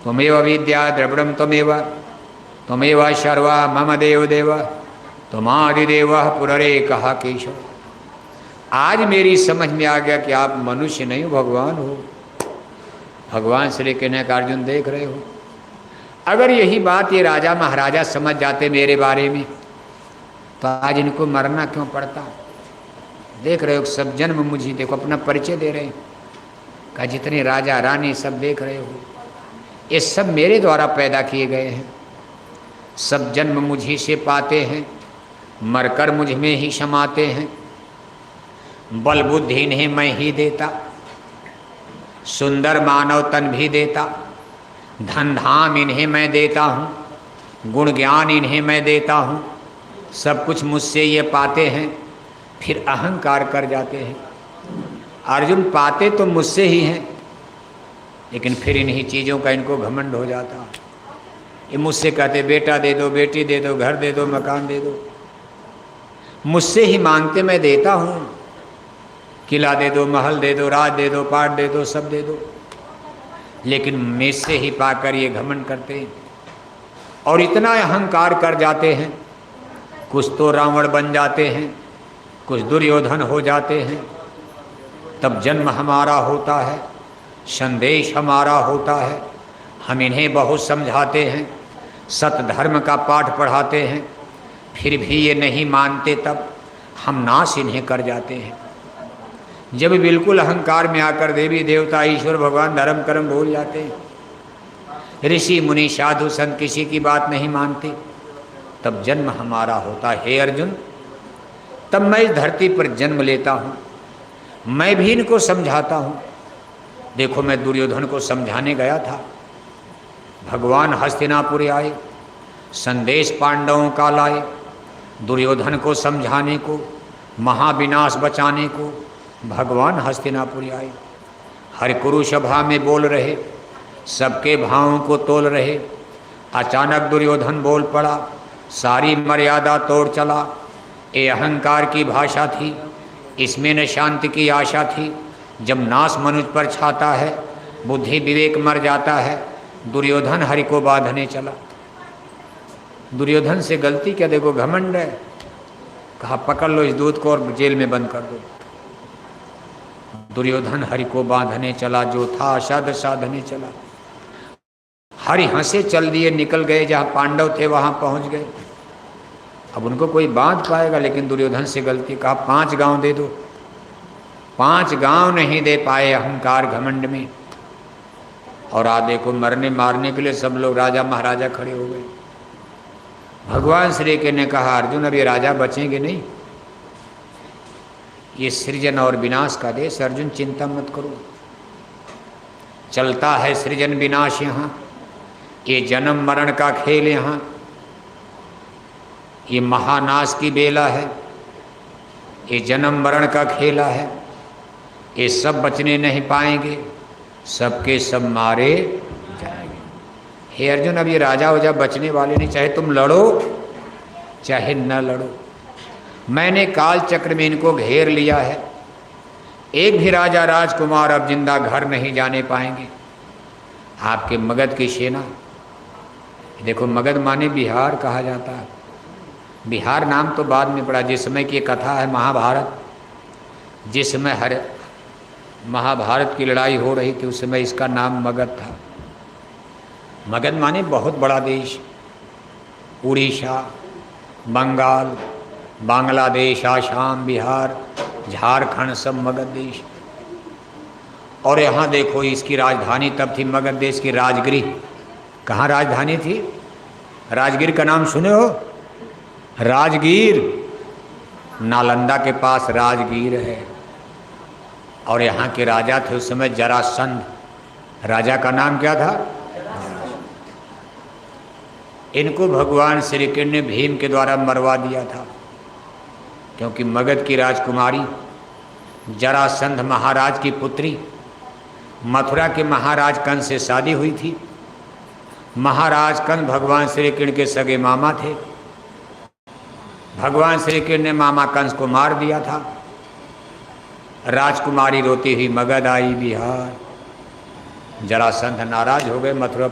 त्वमेव विद्या द्रविड़म त्वमेव सर्वा मम देव देव त्वमादिदेव पुररेकः केशव। आज मेरी समझ में आ गया कि आप मनुष्य नहीं हो, भगवान हो। भगवान श्री कृष्ण का अर्जुन देख रहे हो। अगर यही बात ये राजा महाराजा समझ जाते मेरे बारे में तो आज इनको मरना क्यों पड़ता। देख रहे हो सब जन्म मुझे, देखो अपना परिचय दे रहे हैं, कहा जितने राजा रानी सब देख रहे हो, ये सब मेरे द्वारा पैदा किए गए हैं। सब जन्म मुझी से पाते हैं, मरकर मुझ में ही समाते हैं। बल बुद्धि इन्हें मैं ही देता, सुंदर मानव तन भी देता। धन धाम इन्हें मैं देता हूँ, गुण ज्ञान इन्हें मैं देता हूँ। सब कुछ मुझसे ये पाते हैं, फिर अहंकार कर जाते हैं। अर्जुन पाते तो मुझसे ही हैं, लेकिन फिर इन्हीं चीज़ों का इनको घमंड हो जाता। ये मुझसे कहते बेटा दे दो, बेटी दे दो, घर दे दो, मकान दे दो। मुझसे ही मांगते मैं देता हूँ, किला दे दो, महल दे दो, राज दे दो, पाट दे दो, सब दे दो। लेकिन मुझसे ही पाकर ये घमंड करते हैं और इतना अहंकार कर जाते हैं। कुछ तो रावण बन जाते हैं, कुछ दुर्योधन हो जाते हैं। तब जन्म हमारा होता है, संदेश हमारा होता है। हम इन्हें बहुत समझाते हैं, सत धर्म का पाठ पढ़ाते हैं, फिर भी ये नहीं मानते। तब हम नाश इन्हें कर जाते हैं। जब बिल्कुल अहंकार में आकर देवी देवता ईश्वर भगवान धर्म कर्म भूल जाते हैं, ऋषि मुनि साधु संत किसी की बात नहीं मानते, तब जन्म हमारा होता है। हे अर्जुन, तब मैं इस धरती पर जन्म लेता हूँ, मैं भी इनको समझाता हूँ। देखो मैं दुर्योधन को समझाने गया था, भगवान हस्तिनापुर आए, संदेश पांडवों का लाए, दुर्योधन को समझाने को, महाविनाश बचाने को भगवान हस्तिनापुर आए। हर कुरुसभा में बोल रहे, सबके भावों को तोल रहे। अचानक दुर्योधन बोल पड़ा, सारी मर्यादा तोड़ चला। ये अहंकार की भाषा थी, इसमें न शांति की आशा थी। जब नाश मनुष्य पर छाता है, बुद्धि विवेक मर जाता है। दुर्योधन हरि को बांधने चला। दुर्योधन से गलती क्या, देखो घमंड है। कहा पकड़ लो इस दूत को और जेल में बंद कर दो। दुर्योधन हरि को बांधने चला, जो था असाध साधने चला। हरि हंसे चल दिए, निकल गए, जहाँ पांडव थे वहाँ पहुँच गए। अब उनको कोई बांध पाएगा, लेकिन दुर्योधन से गलती। कहा 5 गांव दे दो, 5 गांव नहीं दे पाए अहंकार घमंड में। और आ देखो मरने मारने के लिए सब लोग राजा महाराजा खड़े हो गए। भगवान श्री कृष्ण ने कहा अर्जुन अब ये राजा बचेंगे नहीं, ये सृजन और विनाश का देश। अर्जुन चिंता मत करो, चलता है सृजन विनाश यहाँ। ये जन्म मरण का खेल यहाँ, ये महानाश की बेला है। ये जन्म मरण का खेला है, ये सब बचने नहीं पाएंगे, सबके सब मारे जाएंगे। हे अर्जुन अब ये राजा हो जा, बचने वाले नहीं, चाहे तुम लड़ो चाहे न लड़ो। मैंने काल चक्र में इनको घेर लिया है। एक भी राजा राजकुमार अब जिंदा घर नहीं जाने पाएंगे। आपके मगध की सेना, देखो मगध माने बिहार कहा जाता है। बिहार नाम तो बाद में पड़ा। जिस समय की कथा है महाभारत, जिस समय हर महाभारत की लड़ाई हो रही थी उस समय इसका नाम मगध था। मगध माने बहुत बड़ा देश। उड़ीसा, बंगाल, बांग्लादेश, आसाम, बिहार, झारखंड, सब मगध देश। और यहाँ देखो इसकी राजधानी तब थी मगध देश की राजगृह। कहाँ राजधानी थी? राजगीर का नाम सुने हो? राजगीर, नालंदा के पास राजगीर है। और यहाँ के राजा थे उस समय जरासंध। राजा का नाम क्या था? इनको भगवान श्री कृष्ण ने भीम के द्वारा मरवा दिया था, क्योंकि मगध की राजकुमारी जरासंध महाराज की पुत्री मथुरा के महाराज कंस से शादी हुई थी। महाराज कंस भगवान श्री कृष्ण के सगे मामा थे। भगवान श्री कृष्ण ने मामा कंस को मार दिया था। राजकुमारी रोती हुई मगध आई बिहार। जरासंध नाराज हो गए, मथुरा